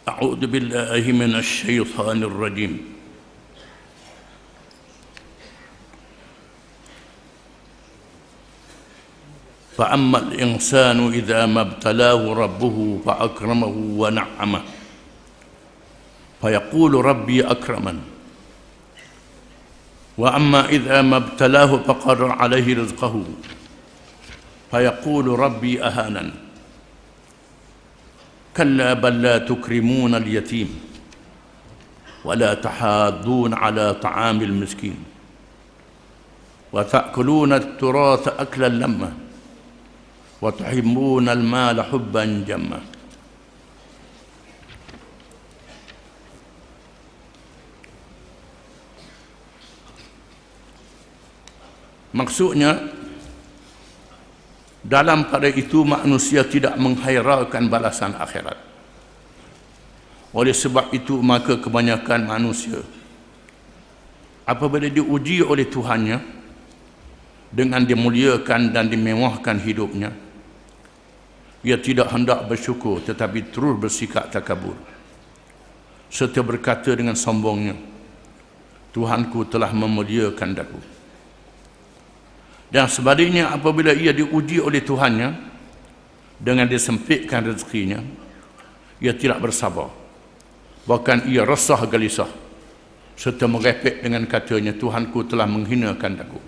أعوذ بالله من الشيطان الرجيم. فأما الإنسان إذا ما ابتلاه ربه فأكرمه ونعمه فيقول ربي أكرمن وأما إذا ما ابتلاه فقدر عليه رزقه فيقول ربي أهانن كلا بل لا تكرمون اليتيم ولا تحاضون على طعام المسكين وتأكلون التراث أكلا لما وتحبون المال حبا جما. Maksudnya, dalam pada itu manusia tidak menghiraukan balasan akhirat. Oleh sebab itu maka kebanyakan manusia apabila diuji oleh Tuhannya dengan dimuliakan dan dimewahkan hidupnya, ia tidak hendak bersyukur tetapi terus bersikap takabur serta berkata dengan sombongnya, Tuhanku telah memuliakan daku. Dan sebaliknya apabila ia diuji oleh Tuhannya dengan disempitkan rezekinya, ia tidak bersabar, bahkan ia resah gelisah serta merepek dengan katanya, Tuhanku telah menghinakan daku.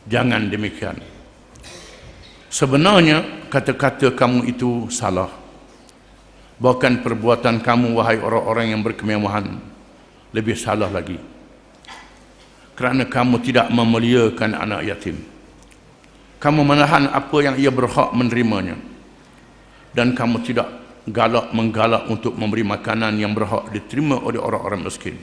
Jangan demikian. Sebenarnya kata-kata kamu itu salah, bahkan perbuatan kamu wahai orang-orang yang berkemewahan lebih salah lagi, kerana kamu tidak memuliakan anak yatim. Kamu menahan apa yang ia berhak menerimanya, dan kamu tidak menggalak untuk memberi makanan yang berhak diterima oleh orang-orang miskin.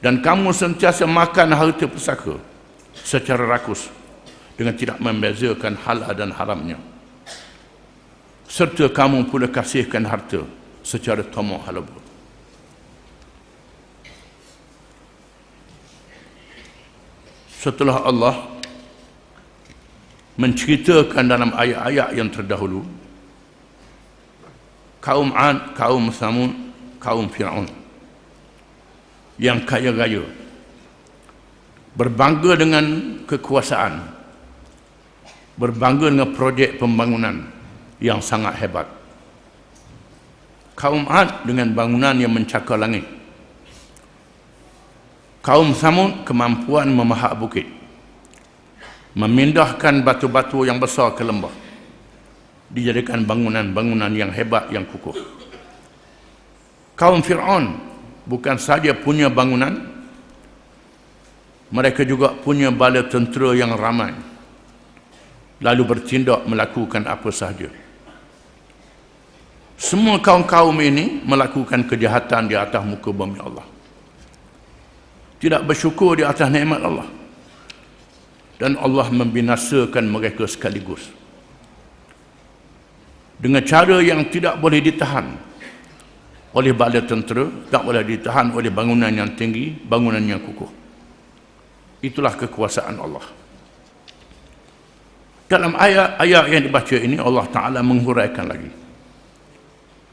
Dan kamu sentiasa makan harta pusaka secara rakus dengan tidak membezakan halal dan haramnya. Serta kamu pula kasihkan harta secara tamak halabur. Setelah Allah menceritakan dalam ayat-ayat yang terdahulu kaum Ad, kaum Samud, kaum Fir'aun yang kaya raya, berbangga dengan kekuasaan, berbangga dengan projek pembangunan yang sangat hebat. Kaum Ad dengan bangunan yang mencakar langit. Kaum Samud kemampuan memahak bukit, memindahkan batu-batu yang besar ke lembah, dijadikan bangunan-bangunan yang hebat, yang kukuh. Kaum Fir'aun bukan saja punya bangunan, mereka juga punya bala tentera yang ramai, lalu bertindak melakukan apa sahaja. Semua kaum-kaum ini melakukan kejahatan di atas muka bumi Allah, tidak bersyukur di atas nikmat Allah, dan Allah membinasakan mereka sekaligus dengan cara yang tidak boleh ditahan oleh bala tentera, tak boleh ditahan oleh bangunan yang tinggi, bangunan yang kukuh. Itulah kekuasaan Allah. Dalam ayat-ayat yang dibaca ini, Allah Ta'ala menghuraikan lagi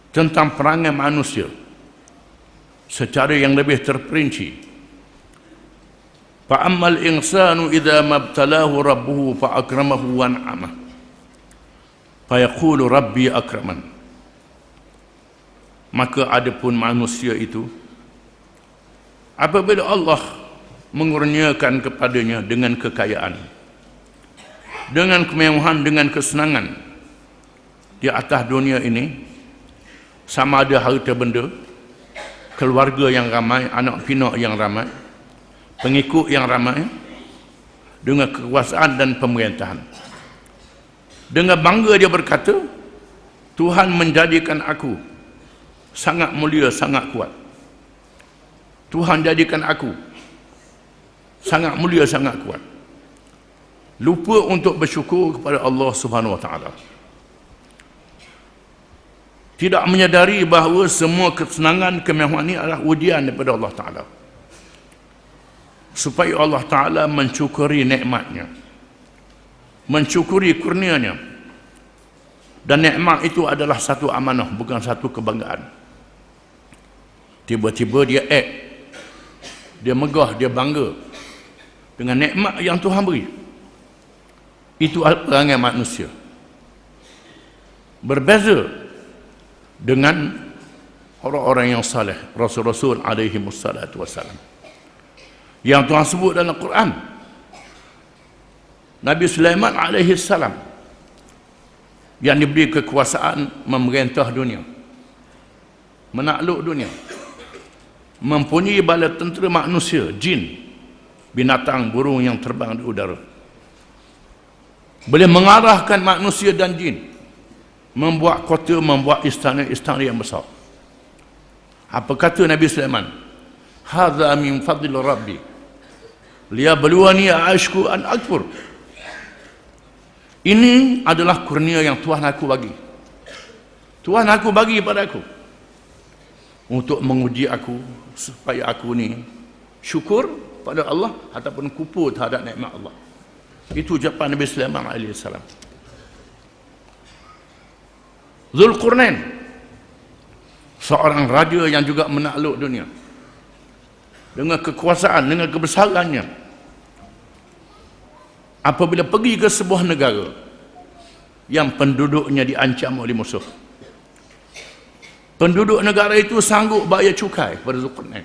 tentang perangai manusia secara yang lebih terperinci. فَأَمَّا الْإِنسَانُ إِذَا مَا ابْتَلَاهُ رَبُّهُ فَأَكْرَمَهُ وَأَنْعَمَهُ فَيَقُولُ رَبِّي أَكْرَمَنِ. Maka adapun manusia itu, apabila Allah mengurniakan kepadanya dengan kekayaan, dengan kemewahan, dengan kesenangan di atas dunia ini, sama ada harta benda, keluarga yang ramai, anak pinak yang ramai, pengikut yang ramai, dengan kekuasaan dan pemerintahan, dengan bangga dia berkata, Tuhan menjadikan aku sangat mulia, sangat kuat. Tuhan jadikan aku sangat mulia, sangat kuat. lupa untuk bersyukur kepada Allah Subhanahu wa taala. Tidak menyadari bahawa semua kesenangan, kemewahan ini adalah ujian daripada Allah Taala, supaya Allah Taala mencukuri nikmatnya, mencukuri kurnianya. Dan nikmat itu adalah satu amanah, bukan satu kebanggaan. Tiba-tiba dia dia megah, dia bangga dengan nikmat yang Tuhan beri. Itu perangai manusia. Berbeza dengan orang-orang yang saleh, Rasul-Rasul alaihi wassalatu wassalam, yang Tuhan sebut dalam Quran. Nabi Sulaiman alaihi salam yang diberi kekuasaan memerintah dunia, menakluk dunia, mempunyai bala tentera manusia, jin, binatang, burung yang terbang di udara, boleh mengarahkan manusia dan jin, membuat kota, membuat istana-istana yang besar. Apa kata Nabi Sulaiman? Hadza min fadli rabbi liyabluwani a'ashku an akfur. Ini adalah kurnia yang Tuhan aku bagi. Tuhan aku bagi pada aku untuk menguji aku, supaya aku ni syukur pada Allah ataupun kufur terhadap nikmat Allah. Itu ucapan Nabi Sulaiman alaihi salam. Zulkarnain, seorang raja yang juga menakluk dunia dengan kekuasaan, dengan kebesarannya. Apabila pergi ke sebuah negara yang penduduknya diancam oleh musuh, penduduk negara itu sanggup bayar cukai pada Zulkarnain,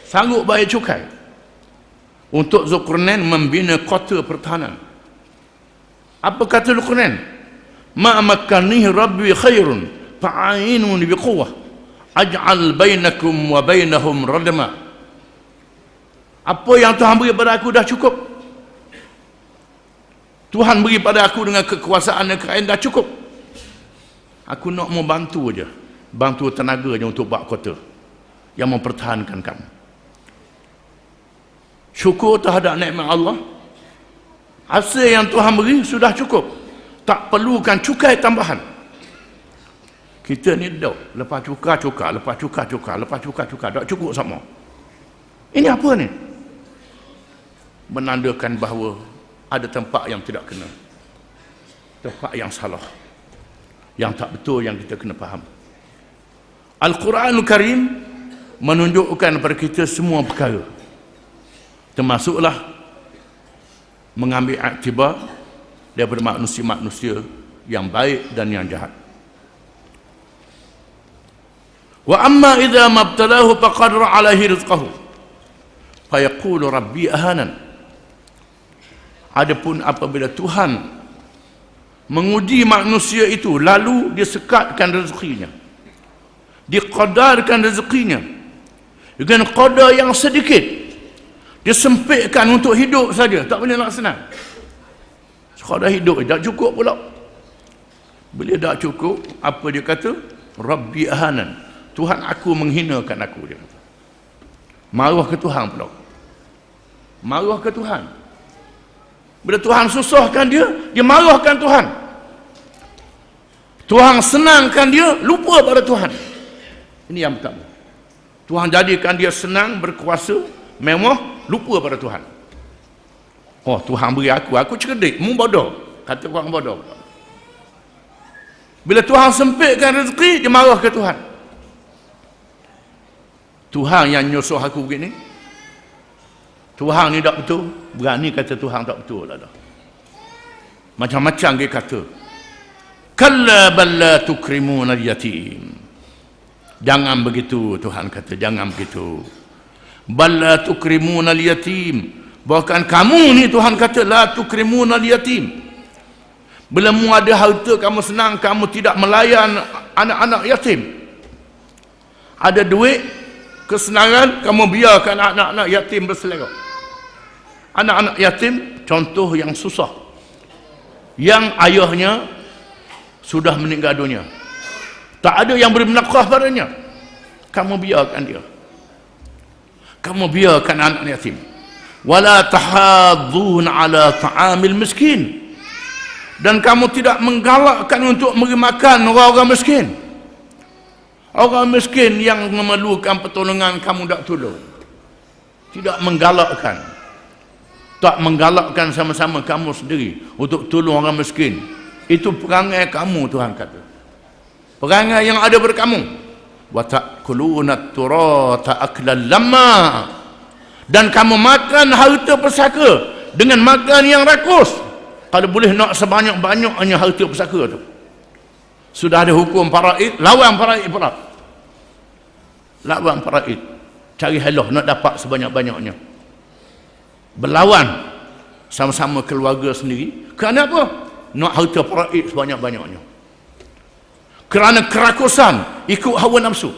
sanggup bayar cukai untuk Zulkarnain membina kota pertahanan. Apa kata Zulkarnain? Ma makkanihi rabbi khairun fa'inuni biquwwah aj'al bainakum wa bainahum radma. Apa yang Tuhan beri pada aku dah cukup. Tuhan beri pada aku dengan kekuasaan dan kerajaan dah cukup. Aku nak mau bantu aja, bantu tenaga aja untuk buat kota yang mempertahankan kamu. Syukur terhadap nikmat Allah. Hasil yang Tuhan beri sudah cukup, tak perlukan cukai tambahan. Kita ni dah lepas cukai, lepas cukai, tak cukup sama. Ini apa ni? Menandakan bahawa ada tempat yang tidak kena, tempat yang salah, yang tak betul, yang kita kena faham. Al-Quranul Karim menunjukkan kepada kita semua perkara, termasuklah mengambil iktibar daripada manusia-manusia yang baik dan yang jahat. Wa amma idza mabtalahu faqadara alaihi rizqahu fayaqulu rabbi ahanan. Adapun apabila Tuhan menguji manusia itu, lalu disekatkan rezekinya, diqadarkan rezekinya dengan qadar yang sedikit, disempitkan untuk hidup saja, tak boleh nak senang. Sekadar hidup tak cukup pula. Bila tak cukup, apa dia kata? Rabbi ahanan. Tuhan aku menghinakan aku, dia kata. Marah ke Tuhan pula. Marah ke Tuhan. Bila Tuhan susahkan dia, dia marahkan Tuhan. Tuhan senangkan dia, lupa pada Tuhan. Ini yang pertama. Tuhan jadikan dia senang, berkuasa, mewah, lupa pada Tuhan. Oh, Tuhan beri aku cerdik, mu bodoh, kata orang bodoh. Bila Tuhan sempitkan rezeki, dia marah ke Tuhan. Tuhan yang nyusuh aku begini, Tuhan ni tak betul, berani kata Tuhan tak betul lah dah. Macam-macam dia kata. Kalla balla tukrimuna al-yatim. Jangan begitu, Tuhan kata, jangan begitu. Balla tukrimuna al-yatim. Bahkan kamu ni, Tuhan kata, la tukrimuna al-yatim. Bila mu ada harta, kamu senang, kamu tidak melayan anak-anak yatim. Ada duit, kesenangan, kamu biarkan anak-anak yatim berselera. Anak-anak yatim, contoh yang susah, yang ayahnya sudah meninggal dunia, tak ada yang beri menafkah padanya, kamu biarkan dia, kamu biarkan anak yatim. wala tahadzun ala ta'amil miskin, dan kamu tidak menggalakkan untuk memberi makan orang-orang miskin. Orang miskin yang memerlukan pertolongan kamu tak tolong, tidak menggalakkan, tak menggalakkan sama-sama kamu sendiri untuk tolong orang miskin. Itu perangai kamu, Tuhan kata, perangai yang ada pada kamu. Wa ta'kuluna turata aklan lamma, dan kamu makan harta pusaka dengan makan yang rakus. Kalau boleh nak sebanyak-banyaknya harta pusaka tu, sudah ada hukum faraid, lawan faraid pula, lawan faraid, cari halah nak dapat sebanyak-banyaknya, berlawan sama-sama keluarga sendiri. Kerana apa? Nak harta faraid sebanyak-banyaknya, kerana kerakusan, ikut hawa nafsu.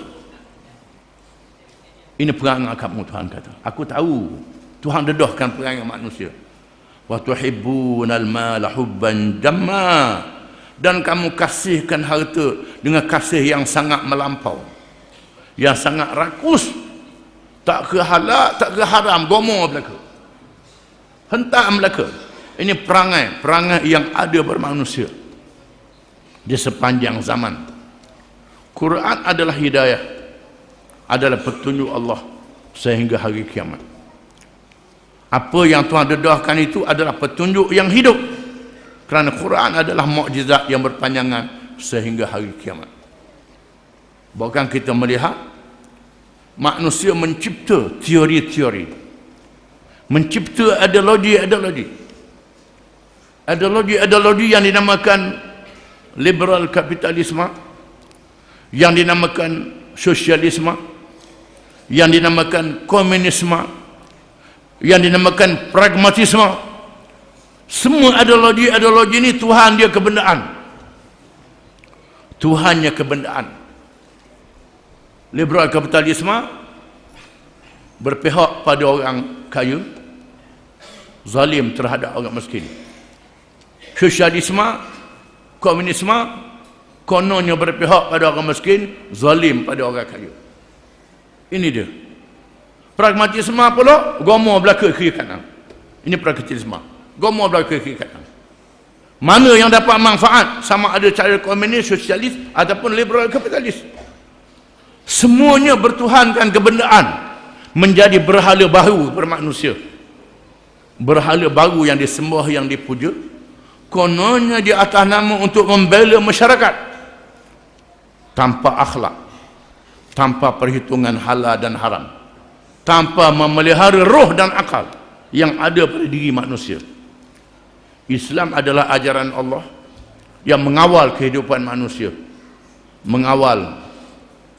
Ini perangai kamu, Tuhan kata. Aku tahu Tuhan dedahkan perangai manusia. Wa tuhibbunal mala hubban jamma, dan kamu kasihkan harta dengan kasih yang sangat melampau, yang sangat rakus, tak ke halal, tak ke haram, gomo belaka, hentak belaka. Ini perangai yang ada pada manusia di sepanjang zaman. Quran adalah hidayah, adalah petunjuk Allah sehingga hari kiamat. Apa yang Tuhan dedahkan itu adalah petunjuk yang hidup, kerana Quran adalah mukjizat yang berpanjangan sehingga hari kiamat. Bahkan kita melihat manusia mencipta teori-teori, mencipta ideologi yang dinamakan liberal kapitalisme, yang dinamakan sosialisme, yang dinamakan komunisme, yang dinamakan pragmatisme. Semua ideologi ini Tuhan dia kebendaan, Tuhannya kebendaan. Liberal kapitalisme berpihak pada orang kaya, zalim terhadap orang miskin. Sosialisme, komunisme kononnya berpihak pada orang miskin, zalim pada orang kaya. Ini dia. Pragmatisme pula, gomo belaka kiri kanan. Ini pragmatisme, gomo belaka kiri kanan. Mana yang dapat manfaat, sama ada cara komunis, sosialis ataupun liberal kapitalis. Semuanya bertuhankan kebendaan, menjadi berhala baru bermanusia. Berhala baru yang disembah, yang dipuja, kononnya di atas nama untuk membela masyarakat, tanpa akhlak, tanpa perhitungan halal dan haram, tanpa memelihara roh dan akal yang ada pada diri manusia. Islam adalah ajaran Allah yang mengawal kehidupan manusia, mengawal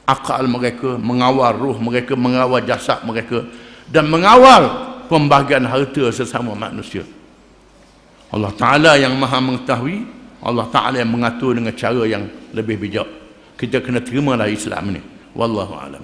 akal mereka, mengawal roh mereka, mengawal jasad mereka, dan mengawal pembahagian harta sesama manusia. Allah Ta'ala yang maha mengetahui, Allah Ta'ala yang mengatur dengan cara yang lebih bijak. Kita kena terimalah Islam ini. Wallahu a'lam.